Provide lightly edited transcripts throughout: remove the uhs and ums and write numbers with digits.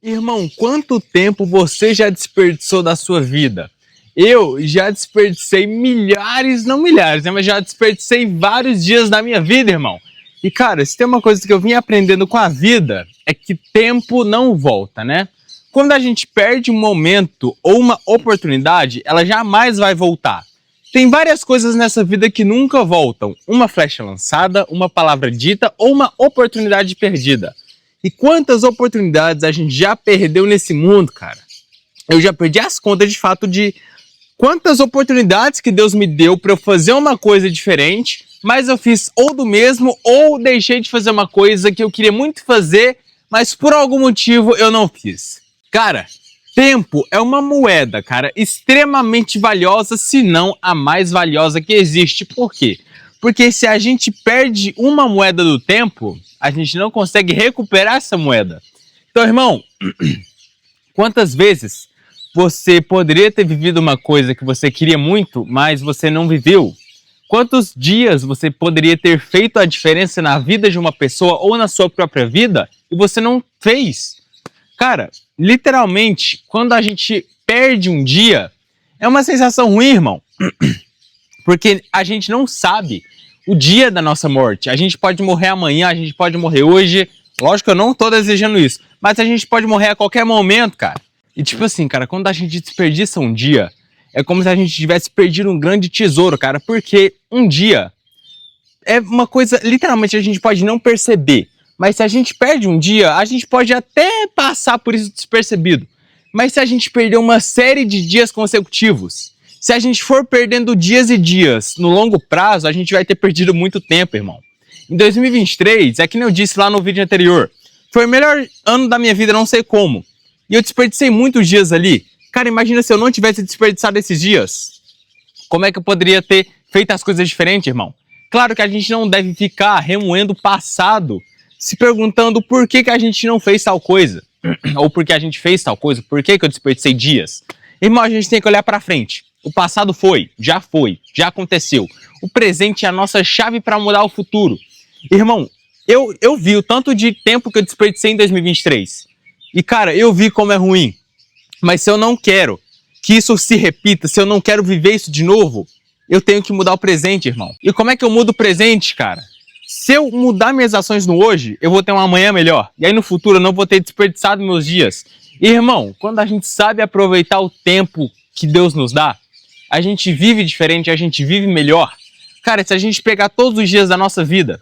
Irmão, quanto tempo você já desperdiçou da sua vida? Eu já desperdicei milhares, não milhares, né? Mas já desperdicei vários dias da minha vida, irmão. E cara, se tem uma coisa que eu vim aprendendo com a vida, é que tempo não volta, né? Quando a gente perde um momento ou uma oportunidade, ela jamais vai voltar. Tem várias coisas nessa vida que nunca voltam. Uma flecha lançada, uma palavra dita ou uma oportunidade perdida. E quantas oportunidades a gente já perdeu nesse mundo, cara? Eu já perdi as contas de fato de quantas oportunidades que Deus me deu para eu fazer uma coisa diferente, mas eu fiz ou do mesmo ou deixei de fazer uma coisa que eu queria muito fazer, mas por algum motivo eu não fiz. Cara, tempo é uma moeda, cara, extremamente valiosa, se não a mais valiosa que existe. Por quê? Porque se a gente perde uma moeda do tempo, a gente não consegue recuperar essa moeda. Então, irmão, quantas vezes você poderia ter vivido uma coisa que você queria muito, mas você não viveu? Quantos dias você poderia ter feito a diferença na vida de uma pessoa ou na sua própria vida e você não fez? Cara, literalmente, quando a gente perde um dia, é uma sensação ruim, irmão. Porque a gente não sabe o dia da nossa morte. A gente pode morrer amanhã, a gente pode morrer hoje. Lógico que eu não tô desejando isso, mas a gente pode morrer a qualquer momento, cara. E tipo assim, cara, quando a gente desperdiça um dia, é como se a gente tivesse perdido um grande tesouro, cara. Porque um dia é uma coisa, literalmente, a gente pode não perceber. Mas se a gente perde um dia, a gente pode até passar por isso despercebido. Mas se a gente perder uma série de dias consecutivos, se a gente for perdendo dias e dias no longo prazo, a gente vai ter perdido muito tempo, irmão. Em 2023, é que nem eu disse lá no vídeo anterior, foi o melhor ano da minha vida, não sei como. E eu desperdicei muitos dias ali. Cara, imagina se eu não tivesse desperdiçado esses dias. Como é que eu poderia ter feito as coisas diferentes, irmão? Claro que a gente não deve ficar remoendo o passado, se perguntando por que a gente não fez tal coisa. Ou por que a gente fez tal coisa, por que eu desperdicei dias. Irmão, a gente tem que olhar pra frente. O passado foi, já aconteceu. O presente é a nossa chave para mudar o futuro. Irmão, eu vi o tanto de tempo que eu desperdicei em 2023. E cara, eu vi como é ruim. Mas se eu não quero que isso se repita, se eu não quero viver isso de novo, eu tenho que mudar o presente, irmão. E como é que eu mudo o presente, cara? Se eu mudar minhas ações no hoje, eu vou ter um amanhã melhor. E aí no futuro eu não vou ter desperdiçado meus dias. E, irmão, quando a gente sabe aproveitar o tempo que Deus nos dá, a gente vive diferente, a gente vive melhor. Cara, se a gente pegar todos os dias da nossa vida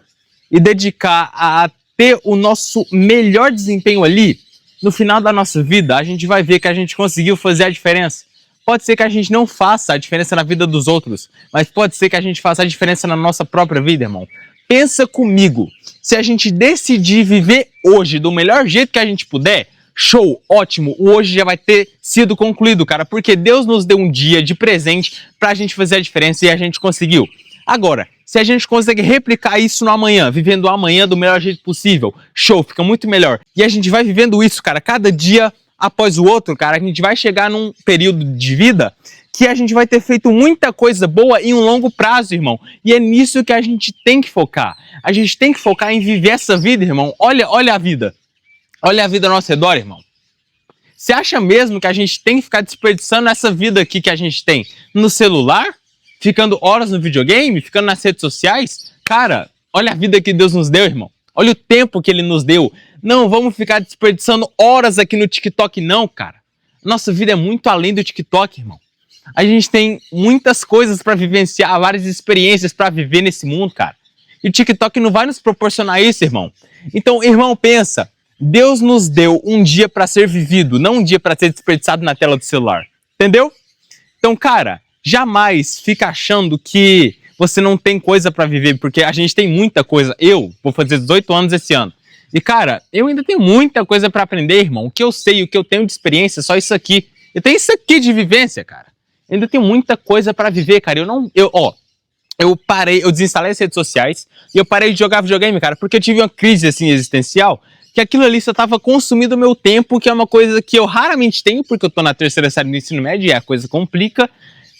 e dedicar a ter o nosso melhor desempenho ali, no final da nossa vida, a gente vai ver que a gente conseguiu fazer a diferença. Pode ser que a gente não faça a diferença na vida dos outros, mas pode ser que a gente faça a diferença na nossa própria vida, irmão. Pensa comigo, se a gente decidir viver hoje do melhor jeito que a gente puder, show, ótimo, o hoje já vai ter sido concluído, cara, porque Deus nos deu um dia de presente pra gente fazer a diferença e a gente conseguiu. Agora, se a gente consegue replicar isso no amanhã, vivendo o amanhã do melhor jeito possível, show, fica muito melhor. E a gente vai vivendo isso, cara, cada dia após o outro, cara, a gente vai chegar num período de vida que a gente vai ter feito muita coisa boa em um longo prazo, irmão. E é nisso que a gente tem que focar. A gente tem que focar em viver essa vida, irmão. Olha a vida. Olha a vida ao nosso redor, irmão. Você acha mesmo que a gente tem que ficar desperdiçando essa vida aqui que a gente tem no celular? Ficando horas no videogame? Ficando nas redes sociais? Cara, olha a vida que Deus nos deu, irmão. Olha o tempo que Ele nos deu. Não vamos ficar desperdiçando horas aqui no TikTok, não, cara. Nossa vida é muito além do TikTok, irmão. A gente tem muitas coisas para vivenciar, várias experiências para viver nesse mundo, cara. E o TikTok não vai nos proporcionar isso, irmão. Então, irmão, pensa. Deus nos deu um dia para ser vivido, não um dia para ser desperdiçado na tela do celular. Entendeu? Então, cara, jamais fica achando que você não tem coisa para viver, porque a gente tem muita coisa. Eu vou fazer 18 anos esse ano. E, cara, eu ainda tenho muita coisa para aprender, irmão. O que eu sei, o que eu tenho de experiência, só isso aqui. Eu tenho isso aqui de vivência, cara. Eu ainda tenho muita coisa para viver, cara. Eu desinstalei as redes sociais e eu parei de jogar videogame, cara, porque eu tive uma crise, assim, existencial, que aquilo ali só tava consumindo o meu tempo, que é uma coisa que eu raramente tenho, porque eu tô na terceira série do ensino médio e a coisa complica.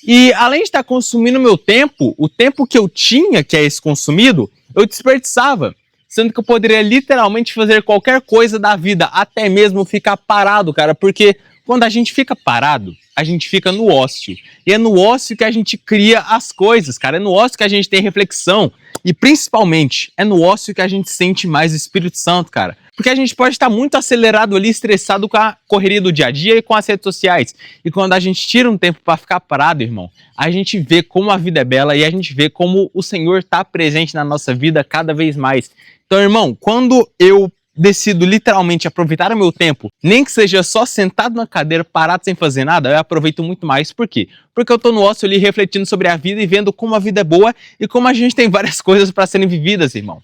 E além de estar consumindo o meu tempo, o tempo que eu tinha, que é esse consumido, eu desperdiçava. sendo que eu poderia literalmente fazer qualquer coisa da vida, até mesmo ficar parado, cara, porque quando a gente fica parado, a gente fica no ócio. E é no ócio que a gente cria as coisas, cara. É no ócio que a gente tem reflexão. E principalmente, é no ócio que a gente sente mais o Espírito Santo, cara. Porque a gente pode estar muito acelerado ali, estressado com a correria do dia a dia e com as redes sociais. E quando a gente tira um tempo para ficar parado, irmão, a gente vê como a vida é bela e a gente vê como o Senhor está presente na nossa vida cada vez mais. Então, irmão, quando eu decido literalmente aproveitar o meu tempo, nem que seja só sentado na cadeira, parado sem fazer nada, eu aproveito muito mais. Por quê? Porque eu tô no ócio ali refletindo sobre a vida e vendo como a vida é boa e como a gente tem várias coisas para serem vividas, irmão.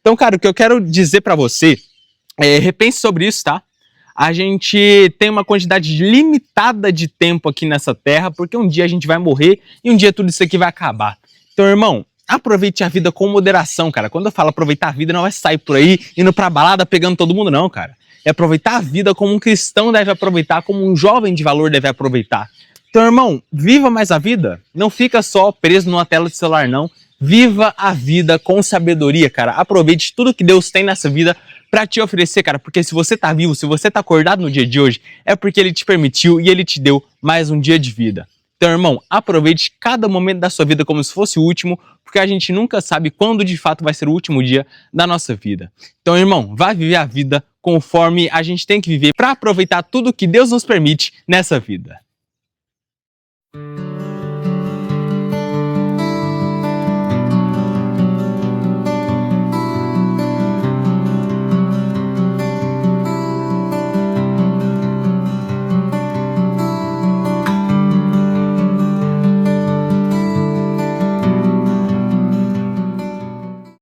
Então, cara, o que eu quero dizer para você repense sobre isso, tá? A gente tem uma quantidade limitada de tempo aqui nessa terra, porque um dia a gente vai morrer e um dia tudo isso aqui vai acabar. Então, irmão, aproveite a vida com moderação, cara. Quando eu falo aproveitar a vida, não é sair por aí indo pra balada pegando todo mundo, não, cara. É aproveitar a vida como um cristão deve aproveitar, como um jovem de valor deve aproveitar. Então, irmão, viva mais a vida. Não fica só preso numa tela de celular, não. Viva a vida com sabedoria, cara. Aproveite tudo que Deus tem nessa vida pra te oferecer, cara. Porque se você tá vivo, se você tá acordado no dia de hoje, é porque Ele te permitiu e Ele te deu mais um dia de vida. Então, irmão, aproveite cada momento da sua vida como se fosse o último, porque a gente nunca sabe quando de fato vai ser o último dia da nossa vida. Então, irmão, vai viver a vida conforme a gente tem que viver para aproveitar tudo que Deus nos permite nessa vida.